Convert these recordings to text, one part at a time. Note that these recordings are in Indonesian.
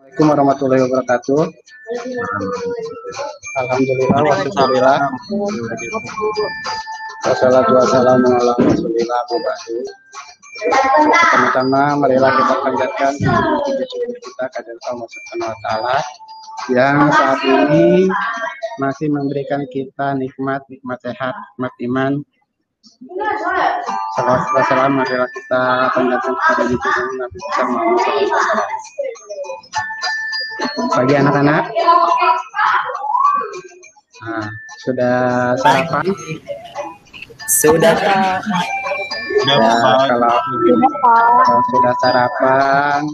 Assalamualaikum warahmatullahi wabarakatuh. Alhamdulillah wassalatu wassalamu ala rasulillah. Pertama-tama marilah kita panjatkan puji syukur kita kepada Allah Subhanahu wa taala yang saat ini masih memberikan kita nikmat sehat, nikmat iman. Salawat wassalam marilah kita panjatkan kepada Nabi Muhammad SAW. Bagi anak-anak, nah, sudah sarapan? Sudah, Pak. Kalau sudah sarapan,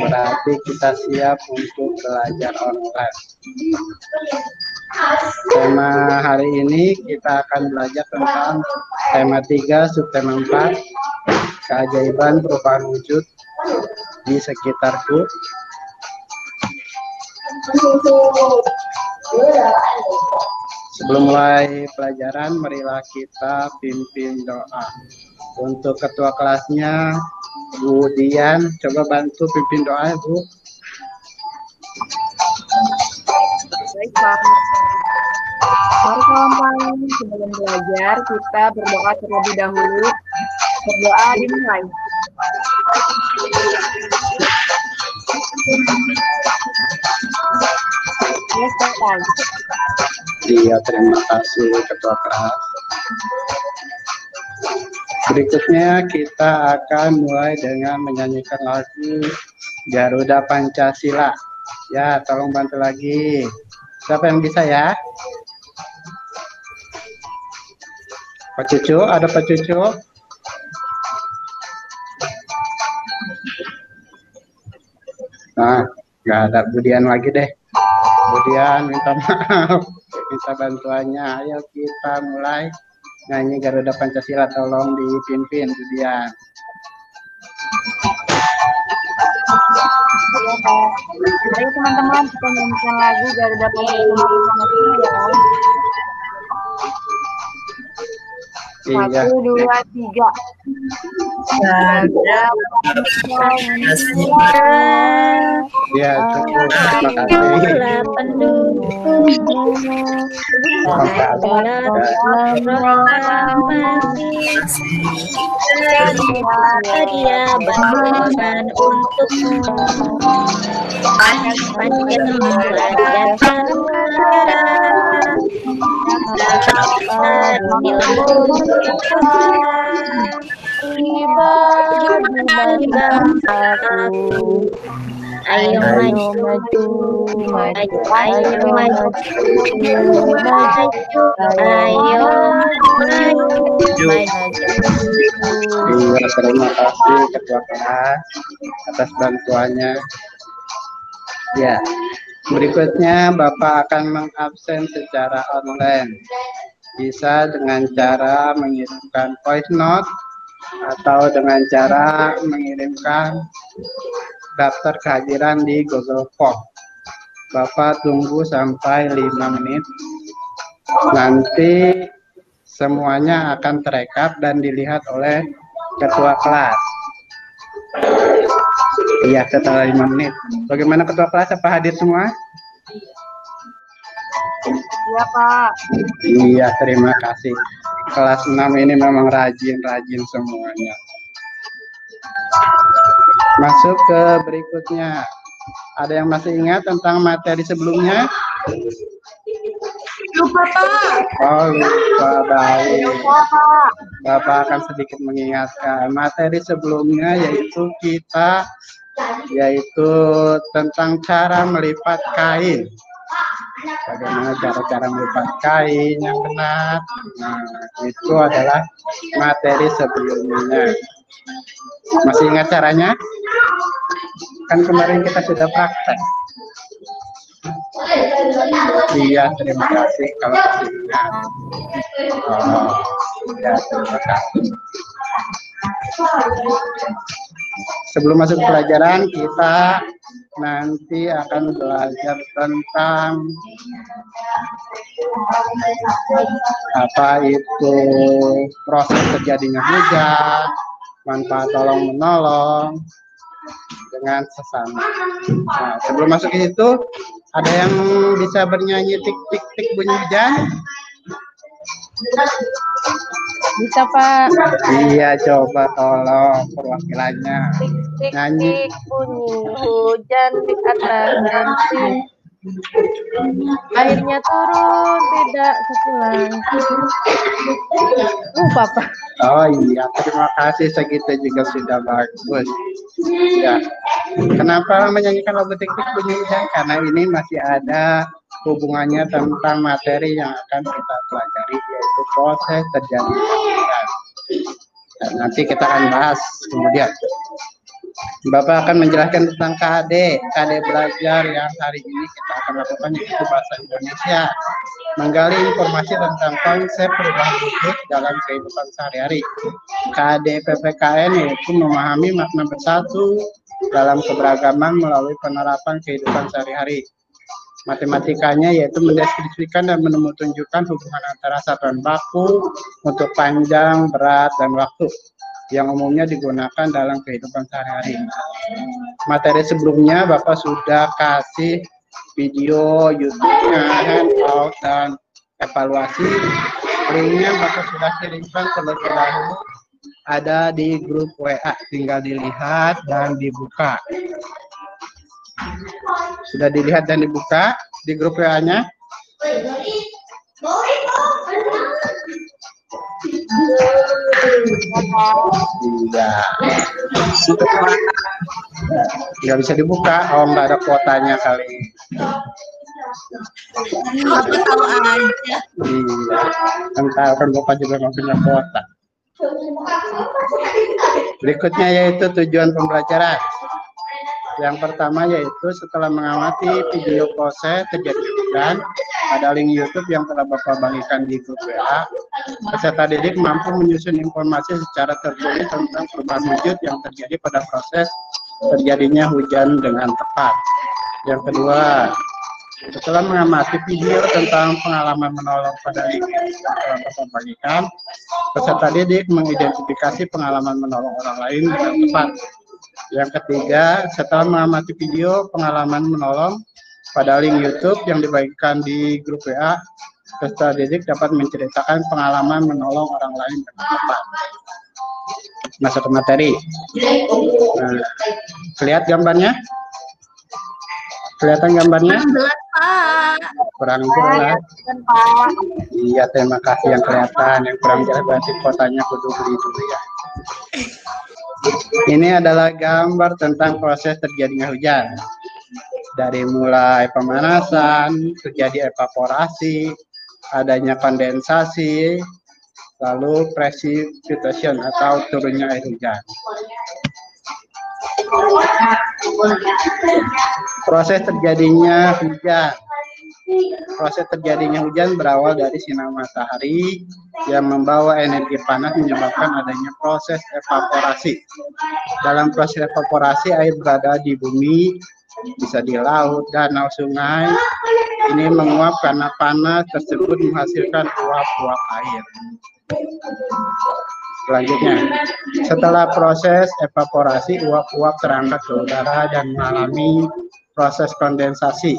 berarti kita siap untuk belajar online. Tema hari ini kita akan belajar tentang tema 3, subtema 4, keajaiban perubahan wujud di sekitarku. Sebelum mulai pelajaran, marilah kita pimpin doa. Untuk ketua kelasnya, Bu Dian, coba bantu pimpin doa, Bu. Baik, Pak. Mari kawan-kawan, sebelum belajar kita berdoa terlebih dahulu. Berdoa dimulai. Yes, Pak. Iya, terima kasih ketua kelas. Berikutnya kita akan mulai dengan menyanyikan lagu Garuda Pancasila. Ya, tolong bantu lagi. Siapa yang bisa ya? Pak Cucu, ada Pak Cucu? Nah, nggak ada. Budian lagi deh. Budian minta maaf, minta bantuannya. Ayo kita mulai nyanyi Garuda Pancasila. Tolong dipimpin, Budian. Iya, Pak. Ayo teman-teman, kita nyanyikan lagu Garuda Pancasila bersama-sama ya. Iya. 1, 2, 3. Garuda Pancasila. Ya, cukup. Terima kasih. Dia berkorban untukmu. Ayo maju, ayo maju, Iya, terima kasih ketua kelas atas bantuannya. Ya, berikutnya Bapak akan mengabsen secara online. Bisa dengan cara mengirimkan voice note atau dengan cara mengirimkan daftar kehadiran di Google Form. Bapak tunggu sampai 5 menit. Nanti semuanya akan terekap dan dilihat oleh ketua kelas. Iya, setelah 5 menit. Bagaimana ketua kelas? Apa hadir semua? Iya, Pak. Iya, terima kasih. Kelas 6 ini memang rajin-rajin semuanya. Masuk ke berikutnya. Ada yang masih ingat tentang materi sebelumnya? Lupa, Pak. Oh, lupa. Baik. Lupa, Pak. Bapak akan sedikit mengingatkan. Materi sebelumnya yaitu tentang cara melipat kain. Bagaimana cara melipat kain yang benar. Nah, itu adalah materi sebelumnya. Masih ingat caranya? Kan kemarin kita sudah praktek. Iya, terima kasih kalau masih ingat. Oh, ya, terima kasih. Sebelum masuk pelajaran, kita nanti akan belajar tentang apa itu proses terjadinya hujan, manfaat tolong menolong, dengan sesama. Nah, sebelum masuk ke situ, ada yang bisa bernyanyi tik tik tik bunyi hujan? Bisa Pak. Iya, coba tolong perwakilannya Tik nyanyi. tik bunyi hujan di atas genting. Airnya turun tidak sepulang. Lupa Pak. Oh iya, terima kasih, segitu juga sudah bagus. Ya, kenapa menyanyikan lagu tik tik bunyi hujan? Karena ini masih ada hubungannya tentang materi yang akan kita pelajari, yaitu proses terjadinya hujan. Dan nanti kita akan bahas kemudian. Bapak akan menjelaskan tentang KD belajar yang hari ini kita akan lakukan, yaitu bahasa Indonesia. Menggali informasi tentang konsep perubahan wujud dalam kehidupan sehari-hari. KD PPKN yaitu memahami makna bersatu dalam keberagaman melalui penerapan kehidupan sehari-hari. Matematikanya yaitu mendeskripsikan dan menunjukkan hubungan antara satuan baku untuk panjang, berat, dan waktu yang umumnya digunakan dalam kehidupan sehari-hari. Materi sebelumnya Bapak sudah kasih video YouTube-nya, handout, dan evaluasi. Linknya Bapak sudah kirimkan terlebih dahulu, ada di grup WA, tinggal dilihat dan dibuka. Sudah dilihat dan dibuka di grup WA-nya? Iya. Nggak bisa dibuka, oh nggak ada kuotanya kali. Bapak tahu aja. Iya, kan Bapak juga nggak punya kuota. Berikutnya yaitu tujuan pembelajaran. Yang pertama yaitu setelah mengamati video proses terjadi hujan, ada link YouTube yang telah Bapak bagikan di grup WA. Peserta didik mampu menyusun informasi secara tertulis tentang perubahan wujud yang terjadi pada proses terjadinya hujan dengan tepat. Yang kedua, setelah mengamati video tentang pengalaman menolong pada link yang telah Bapak bagikan, peserta didik mengidentifikasi pengalaman menolong orang lain dengan tepat. Yang ketiga, setelah mengamati video pengalaman menolong pada link YouTube yang dibagikan di grup WA, peserta didik dapat menceritakan pengalaman menolong orang lain dengan tepat. Masuk ke materi. Nah, lihat gambarnya? Kelihatan gambarnya? Jelas Pak. Kurang jelas. Iya, terima kasih yang kelihatan. Yang kurang jelas berarti kotanya kudu beli dulu ya. Ini adalah gambar tentang proses terjadinya hujan. Dari mulai pemanasan, terjadi evaporasi, adanya kondensasi, lalu precipitation atau turunnya air hujan. Proses terjadinya hujan. Proses terjadinya hujan berawal dari sinar matahari yang membawa energi panas menyebabkan adanya proses evaporasi. Dalam proses evaporasi, air berada di bumi, bisa di laut, danau, sungai. Ini menguap karena panas tersebut menghasilkan uap-uap air. Selanjutnya, setelah proses evaporasi, uap-uap terangkat ke udara dan mengalami proses kondensasi.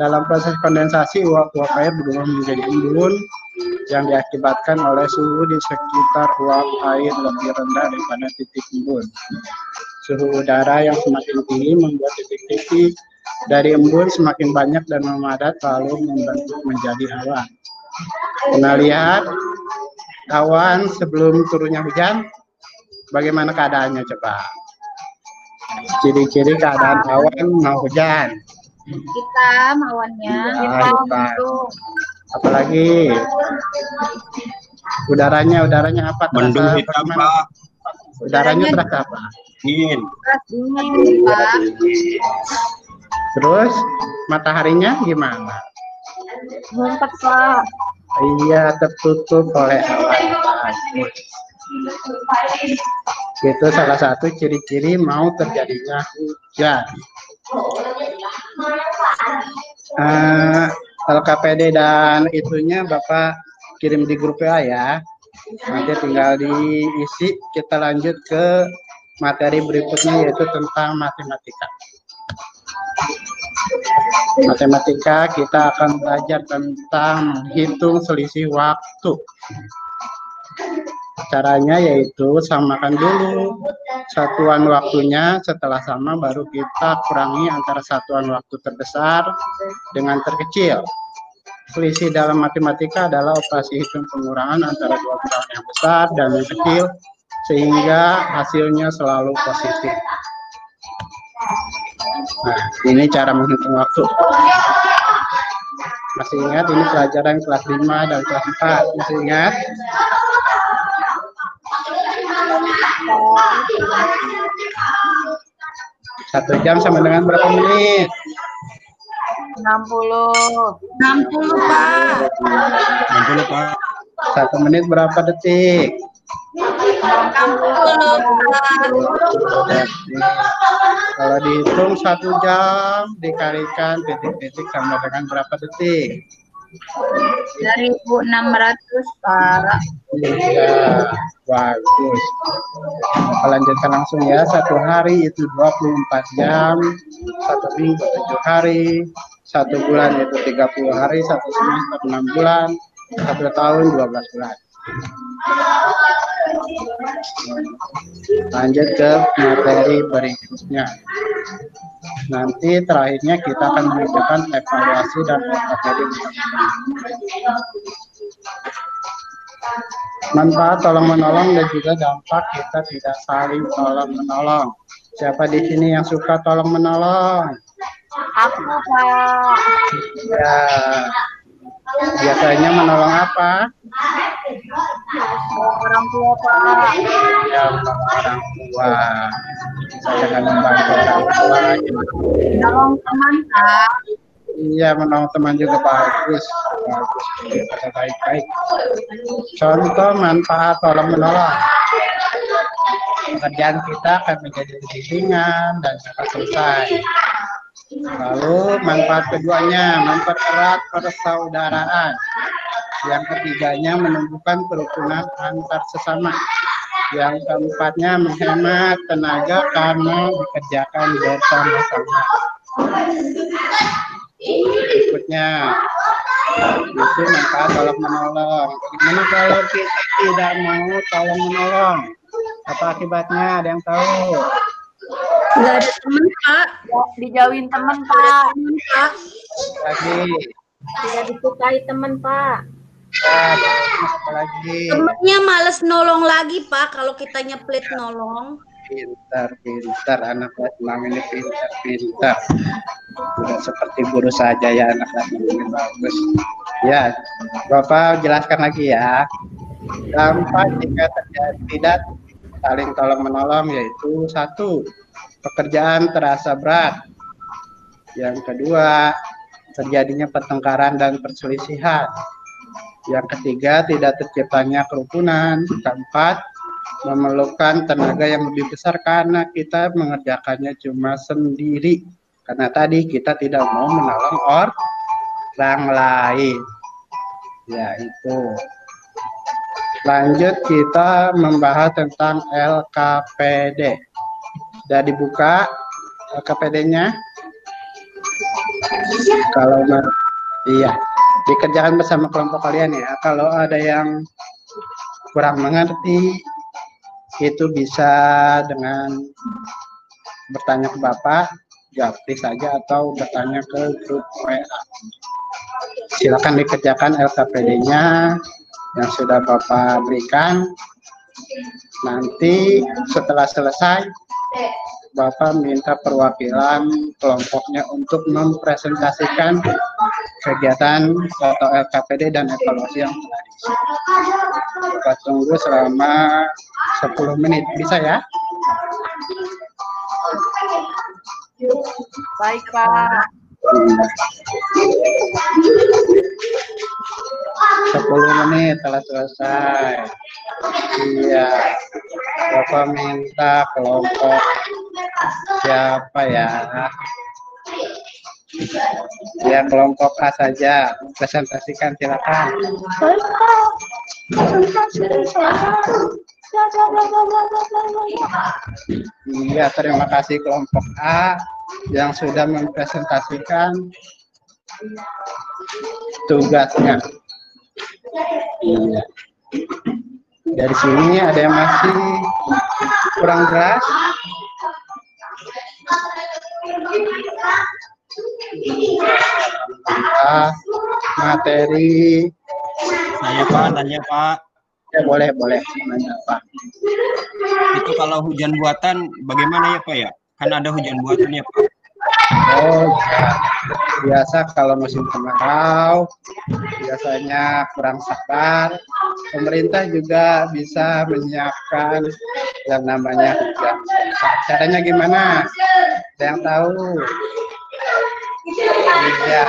Dalam proses kondensasi, uap-uap air berubah menjadi embun yang diakibatkan oleh suhu di sekitar uap air lebih rendah daripada titik embun. Suhu udara yang semakin tinggi membuat titik-titik dari embun semakin banyak dan memadat, lalu membentuk menjadi awan. Pernah lihat awan sebelum turunnya hujan? Bagaimana keadaannya coba? Ciri-ciri keadaan awan mau hujan. Hitam awannya. Hitam. Apalagi udaranya apa? Mendung hitam Pak. Udaranya terasa apa? Dingin. Dingin Pak. Terus mataharinya gimana? Ngumpet Pak. Iya, tertutup oleh awan. Itu salah satu ciri-ciri mau terjadinya hujan. LKPD dan itunya Bapak kirim di grup WA ya. Nanti tinggal diisi. Kita lanjut ke materi berikutnya yaitu tentang matematika. Matematika kita akan belajar tentang menghitung selisih waktu. Caranya yaitu samakan dulu satuan waktunya, setelah sama baru kita kurangi antara satuan waktu terbesar dengan terkecil. Selisih dalam matematika adalah operasi hitung pengurangan antara dua bilangan yang besar dan yang kecil sehingga hasilnya selalu positif. Nah, ini cara menghitung waktu. Masih ingat ini pelajaran kelas 5 dan kelas 4? Masih ingat? Satu jam sama dengan berapa menit? 60. 60, Pak. 60 Pak. 1 menit berapa detik? 60, Pak. Kalau dihitung 1 jam dikalikan titik-titik sama dengan berapa detik? 1600, Pak. Ya, bagus. Kita lanjutkan langsung ya. 1 hari itu 24 jam, 1 minggu 7 hari, 1 bulan itu 30 hari, 1 semester 6 bulan, 1 tahun 12 bulan. Lanjut ke materi berikutnya. Nanti terakhirnya kita akan mengerjakan evaluasi dan materi. Manfaat tolong menolong dan juga dampak kita tidak saling tolong menolong. Siapa di sini yang suka tolong menolong? Aku, Pak. Ya. Biasanya menolong apa? Orang tua, Pak. Ya, menolong orang tua. Saya akan membantu orang tua. Menolong teman, Pak. Iya, menolong teman juga bagus. Bagus, baik-baik. Contoh manfaat tolong menolong. Pekerjaan kita akan menjadi lebih ringan dan cepat selesai. Lalu manfaat keduanya, mempererat persaudaraan. Yang ketiganya, menumbuhkan kerukunan antar sesama. Yang keempatnya, menghemat tenaga karena dikerjakan bersama-sama. Berikutnya, itu manfaat tolong menolong. Bagaimana kalau kita tidak mau tolong menolong? Apa akibatnya? Ada yang tahu? Nggak ada teman, Pak. Dijauhin teman, Pak. Lagi. Tidak disukai teman, Pak. Ya, apa lagi? Temennya males nolong lagi, Pak, kalau kitanya pelit nolong. Pintar anak kelas 6 ini pintar. Tidak seperti guru saja ya anak kelas 6 ini bagus. Ya, Bapak jelaskan lagi ya. Dampak jika terjadi tidak saling tolong menolong yaitu 1, pekerjaan terasa berat. Yang kedua, terjadinya pertengkaran dan perselisihan. Yang ketiga, tidak terciptanya kerukunan. Keempat, memerlukan tenaga yang lebih besar karena kita mengerjakannya cuma sendiri. Karena tadi kita tidak mau menolong orang lain. Ya, itu. Lanjut kita membahas tentang LKPD. Sudah dibuka LKPD-nya? Kalau iya, dikerjakan bersama kelompok kalian ya. Kalau ada yang kurang mengerti, itu bisa dengan bertanya ke Bapak, japri saja atau bertanya ke grup WA. Silakan dikerjakan LKPD-nya yang sudah Bapak berikan. Nanti setelah selesai, Bapak minta perwakilan kelompoknya untuk mempresentasikan kegiatan atau LKPD dan evaluasi yang telah diisi. Bapak tunggu selama 10 menit, bisa ya? Baik, Pak. 10 menit telah selesai. Iya, Bapak minta kelompok siapa ya? Ya, kelompok A saja. Presentasikan, silakan. Iya, terima kasih kelompok A yang sudah mempresentasikan tugasnya. Iya. Dari sini ada yang masih kurang jelas. Materi. Saya Pak, tanya Pak. Ya, boleh nanya Pak. Itu kalau hujan buatan bagaimana ya Pak ya? Kan ada hujan buatan ya Pak. Oh ya, biasa kalau musim kemarau biasanya kurang sabar. Pemerintah juga bisa menyiapkan yang namanya hujan. Caranya gimana? Ada yang tahu? Ya,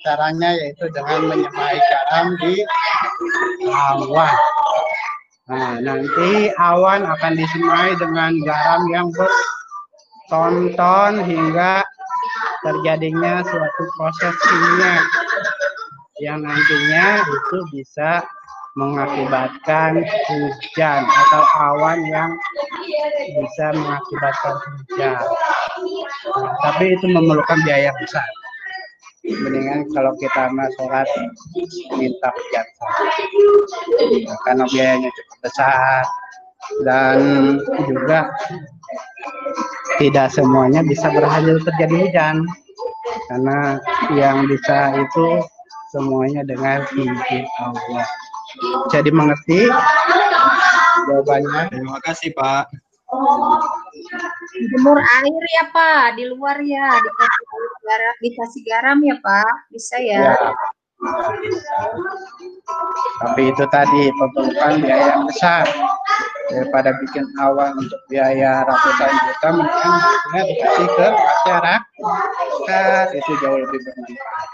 caranya yaitu dengan menyemai garam di awan. Nah, nanti awan akan disemai dengan garam yang bertonton hingga terjadinya suatu proses kimia yang nantinya itu bisa mengakibatkan hujan atau awan yang bisa mengakibatkan hujan. Nah, tapi itu memerlukan biaya besar. Mendingan kalau kita sholat minta hujan karena biayanya cukup besar dan juga tidak semuanya bisa berhasil terjadi hujan karena yang bisa itu semuanya dengan izin Allah. Jadi mengerti jawabannya? Terima kasih Pak. Jemur air ya Pak, di luar ya, dikasih garam ya Pak, bisa ya? Ya. Tapi itu tadi memerlukan biaya yang besar. Daripada bikin awan untuk biaya ratusan juta, mendingan dikasih ke masyarakat, itu jauh lebih bermanfaat.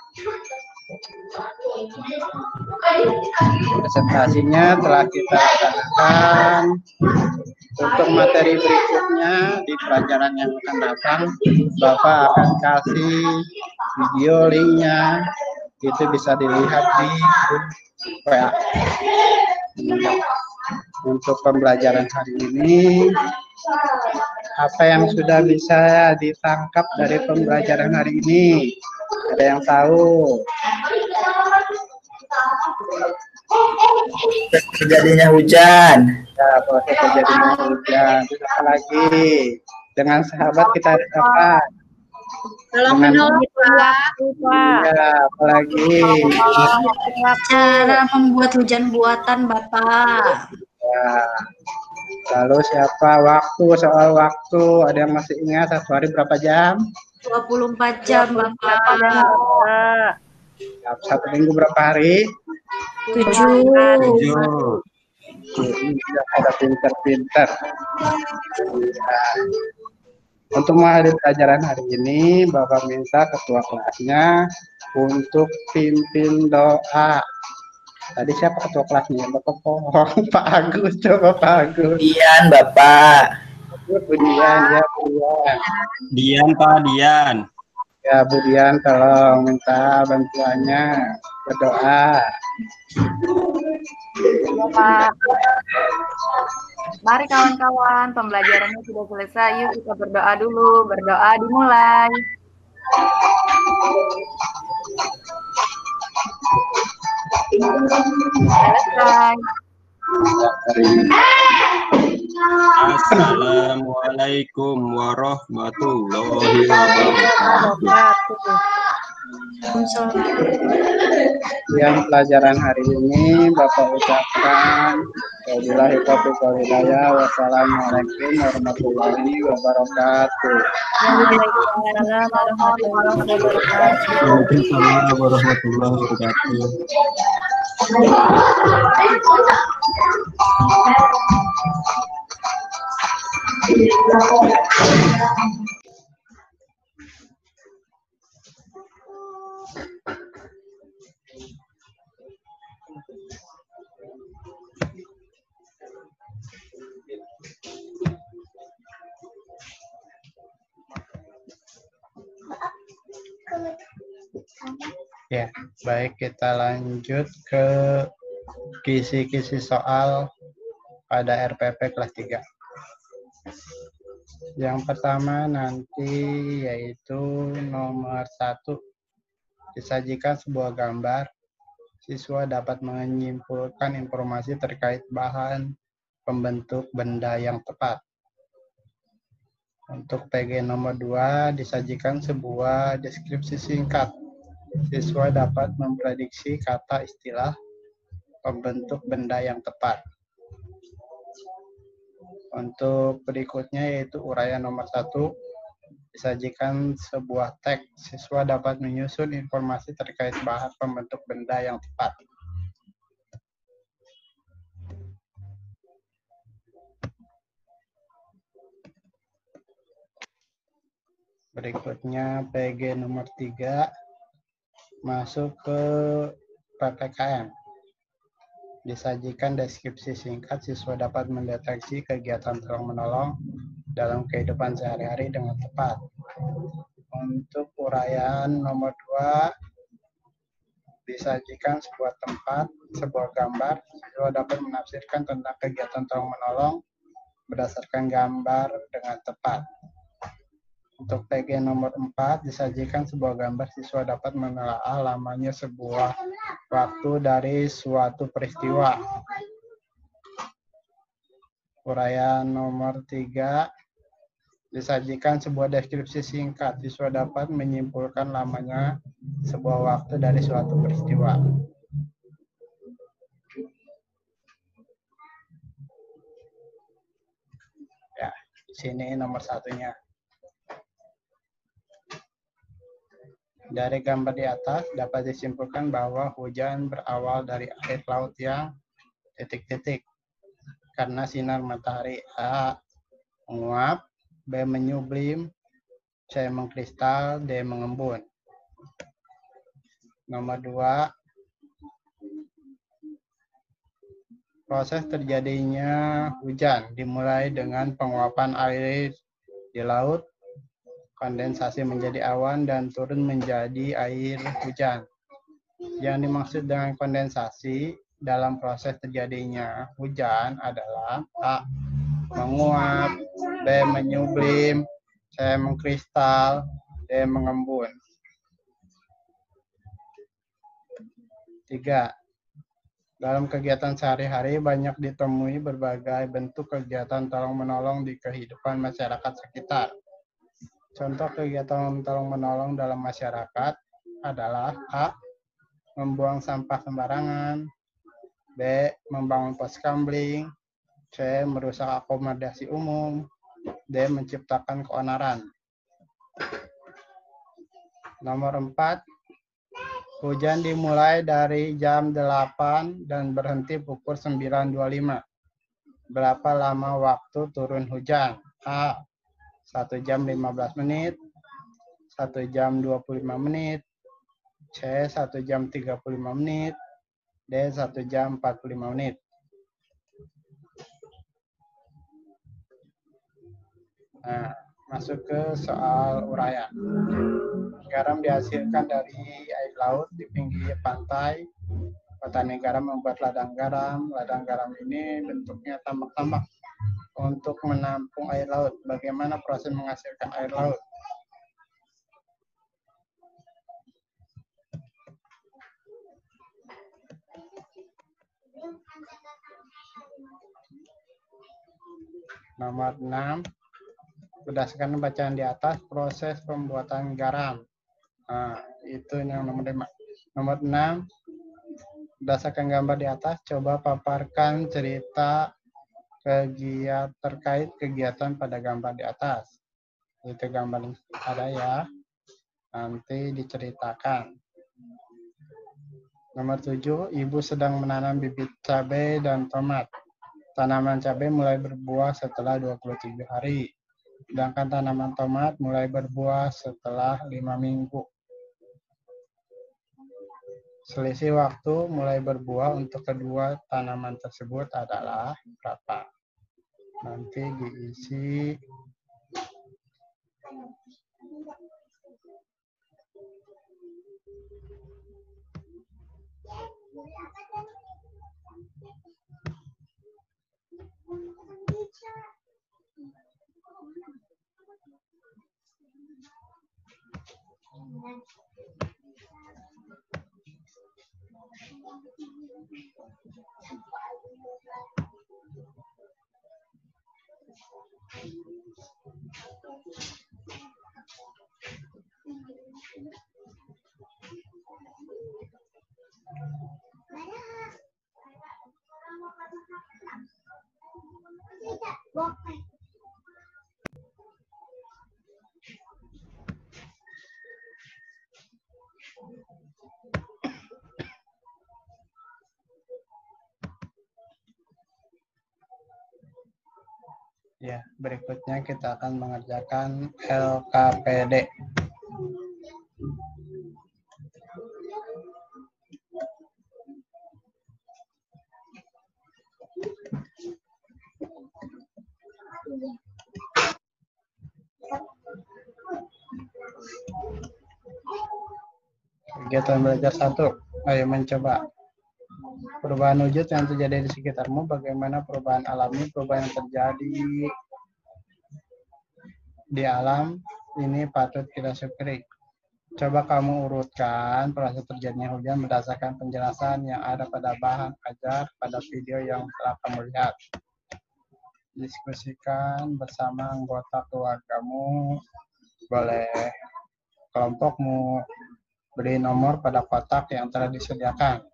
Presentasinya telah kita laksanakan. Untuk materi berikutnya di pelajaran yang akan datang, Bapak akan kasih video linknya, itu bisa dilihat di WA. Untuk pembelajaran hari ini, apa yang sudah bisa ditangkap dari pembelajaran hari ini? Ada yang tahu? Terjadinya hujan. Ya, proses terjadinya hujan. Apa lagi? Dengan sahabat kita ada apa? Tolong menolong waktu Pak. Ya, apalagi? Cara membuat hujan buatan, Bapak. Ya. Lalu siapa? Waktu, soal waktu. Ada yang masih ingat satu hari berapa jam? 24 jam, Bapak. Satu minggu berapa hari? 7. 7. Ada pinter-pinter. Ya. Untuk menghadiri pelajaran hari ini, Bapak minta ketua kelasnya untuk pimpin doa. Tadi siapa ketua kelasnya? Bapak Pak Agus, coba Pak Agus. Dian, Bapak. Budian, ya Budian. Dian Pak, Dian. Ya Budian, tolong minta bantuannya berdoa. Ya, Pak. Mari kawan-kawan, pembelajarannya sudah selesai. Yuk kita berdoa dulu. Berdoa dimulai. Selesai. Assalamualaikum warahmatullahi wabarakatuh. Yang pelajaran hari ini Bapak ucapkan wabillahi taufiq wal hidayah. Wassalamualaikum warahmatullahi wabarakatuh. Waalaikumsalam warahmatullahi wabarakatuh. Ya, baik, kita lanjut ke kisi-kisi soal pada RPP kelas 3. Yang pertama nanti yaitu nomor 1. Disajikan sebuah gambar. Siswa dapat menyimpulkan informasi terkait bahan pembentuk benda yang tepat. Untuk PG nomor 2, disajikan sebuah deskripsi singkat. Siswa dapat memprediksi kata istilah pembentuk benda yang tepat. Untuk berikutnya yaitu uraian nomor 1, disajikan sebuah teks. Siswa dapat menyusun informasi terkait bahan pembentuk benda yang tepat. Berikutnya PG nomor 3, masuk ke PPKM. Disajikan deskripsi singkat, siswa dapat mendeteksi kegiatan tolong-menolong dalam kehidupan sehari-hari dengan tepat. Untuk uraian nomor 2, disajikan sebuah tempat, sebuah gambar, siswa dapat menafsirkan tentang kegiatan tolong-menolong berdasarkan gambar dengan tepat. Untuk PG nomor 4, disajikan sebuah gambar, siswa dapat menelaah lamanya sebuah waktu dari suatu peristiwa. Uraian nomor 3, disajikan sebuah deskripsi singkat, siswa dapat menyimpulkan lamanya sebuah waktu dari suatu peristiwa. Ya, di sini nomor 1-nya. Dari gambar di atas dapat disimpulkan bahwa hujan berawal dari air laut yang titik-titik karena sinar matahari. A. Menguap, B. menyublim, C. mengkristal, D. mengembun. Nomor 2, proses terjadinya hujan dimulai dengan penguapan air di laut, kondensasi menjadi awan, dan turun menjadi air hujan. Yang dimaksud dengan kondensasi dalam proses terjadinya hujan adalah A. menguap, B. menyublim, C. mengkristal, D. mengembun. 3. Dalam kegiatan sehari-hari banyak ditemui berbagai bentuk kegiatan tolong-menolong di kehidupan masyarakat sekitar. Contoh kegiatan tolong-menolong dalam masyarakat adalah A. membuang sampah sembarangan, B. membangun pos kamling, C. merusak akomodasi umum, D. menciptakan keonaran. Nomor 4, hujan dimulai dari jam 8 dan berhenti pukul 9.25. Berapa lama waktu turun hujan? A. 1 jam 15 menit, 1 jam 25 menit, C. 1 jam 35 menit, D. 1 jam 45 menit. Nah, masuk ke soal uraian. Garam dihasilkan dari air laut di pinggir pantai. Petani garam membuat ladang garam. Ladang garam ini bentuknya tambak-tambak untuk menampung air laut. Bagaimana proses menghasilkan air laut? Nomor 6, berdasarkan bacaan di atas, proses pembuatan garam. Nah, itu yang nomor 5. Nomor 6, berdasarkan gambar di atas, coba paparkan cerita terkait kegiatan pada gambar di atas. Itu gambar ada ya, nanti diceritakan. Nomor 7, ibu sedang menanam bibit cabai dan tomat. Tanaman cabai mulai berbuah setelah 27 hari. Sedangkan tanaman tomat mulai berbuah setelah 5 minggu. Selisih waktu mulai berbuah untuk kedua tanaman tersebut adalah berapa? Nanti diisi. Ya, berikutnya kita akan mengerjakan LKPD. Kegiatan belajar 1. Ayo mencoba. Perubahan wujud yang terjadi di sekitarmu, bagaimana perubahan alami, perubahan yang terjadi di alam ini patut kita syukuri. Coba kamu urutkan proses terjadinya hujan berdasarkan penjelasan yang ada pada bahan ajar pada video yang telah kamu lihat. Diskusikan bersama anggota keluargamu, boleh kelompokmu, beri nomor pada kotak yang telah disediakan.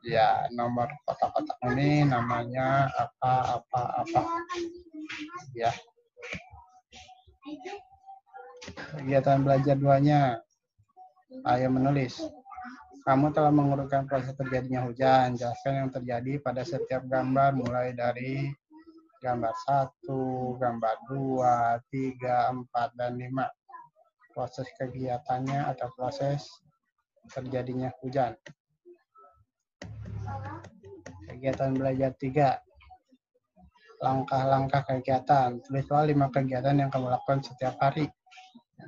Ya, nomor kotak-kotak ini namanya apa. Ya. Kegiatan belajar 2-nya. Ayo menulis. Kamu telah mengurutkan proses terjadinya hujan. Jelaskan yang terjadi pada setiap gambar mulai dari gambar 1, gambar 2, 3, 4, dan 5. Proses kegiatannya atau proses terjadinya hujan. Kegiatan belajar 3. Langkah-langkah kegiatan. Tulislah 5 kegiatan yang kamu lakukan setiap hari.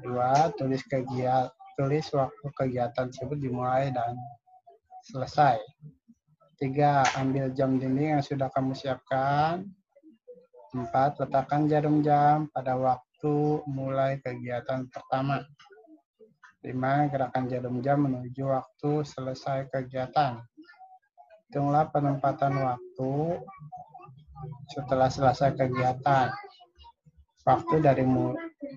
2. Tulis waktu kegiatan tersebut dimulai dan selesai. 3. Ambil jam dinding yang sudah kamu siapkan. 4. Letakkan jarum jam pada waktu mulai kegiatan pertama. 5. Gerakan jarum jam menuju waktu selesai kegiatan. Hitunglah penempatan waktu setelah selesai kegiatan.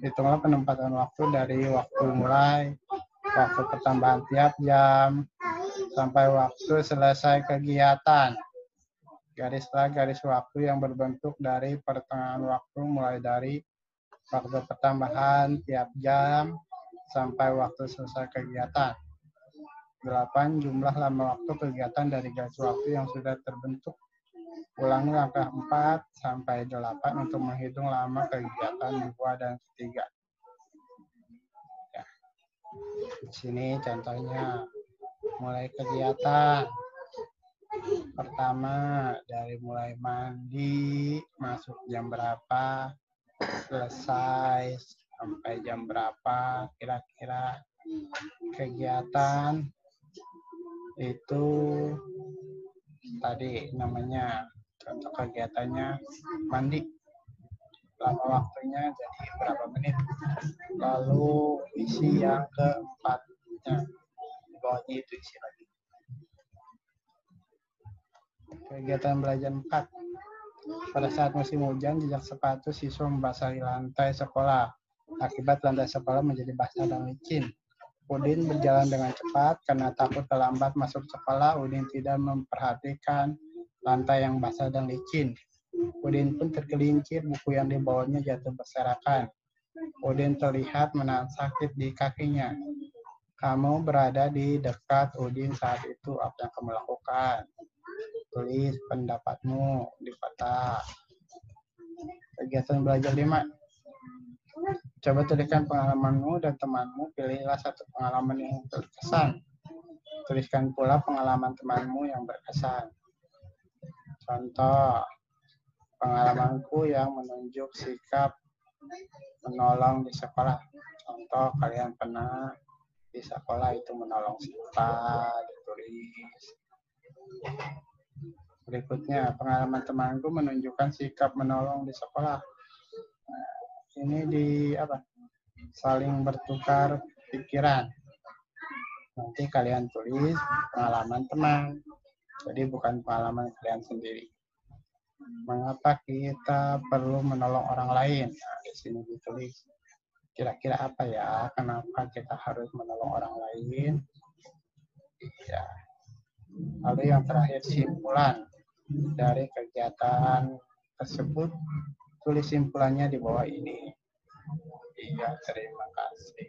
Hitunglah penempatan waktu dari waktu mulai, waktu pertambahan tiap jam, sampai waktu selesai kegiatan. Garislah garis waktu yang berbentuk dari pertengahan waktu mulai dari waktu pertambahan tiap jam sampai waktu selesai kegiatan. 8. Jumlah lama waktu kegiatan dari garis waktu yang sudah terbentuk. Ulangi langkah 4 sampai 8 untuk menghitung lama kegiatan 2 dan 3. Ya. Di sini contohnya mulai kegiatan. Pertama, dari mulai mandi, masuk jam berapa, selesai sampai jam berapa, kira-kira kegiatan itu tadi namanya, contoh kegiatannya mandi, lama waktunya jadi berapa menit. Lalu isi yang keempatnya, di bawahnya itu isi lagi. Kegiatan belajar 4. Pada saat musim hujan, jejak sepatu siswa membasahi lantai sekolah. Akibat lantai sekolah menjadi basah dan licin. Udin berjalan dengan cepat karena takut terlambat masuk sekolah. Udin tidak memperhatikan lantai yang basah dan licin. Udin pun tergelincir, buku yang dibawanya jatuh berserakan. Udin terlihat menahan sakit di kakinya. Kamu berada di dekat Udin saat itu. Apa yang kamu lakukan? Tulis pendapatmu di kotak. Kegiatan belajar 5. Coba tuliskan pengalamanmu dan temanmu. Pilihlah satu pengalaman yang berkesan. Tuliskan pula pengalaman temanmu yang berkesan. Contoh, pengalamanku yang menunjuk sikap menolong di sekolah. Contoh, kalian pernah di sekolah itu menolong siapa, ditulis. Berikutnya, pengalaman temanku menunjukkan sikap menolong di sekolah. Nah, ini di apa? Saling bertukar pikiran. Nanti kalian tulis pengalaman teman. Jadi bukan pengalaman kalian sendiri. Mengapa kita perlu menolong orang lain? Nah, di sini ditulis. Kira-kira apa ya? Kenapa kita harus menolong orang lain? Ya. Lalu yang terakhir, simpulan dari kegiatan tersebut. Tulis simpulannya di bawah ini. Iya, terima kasih.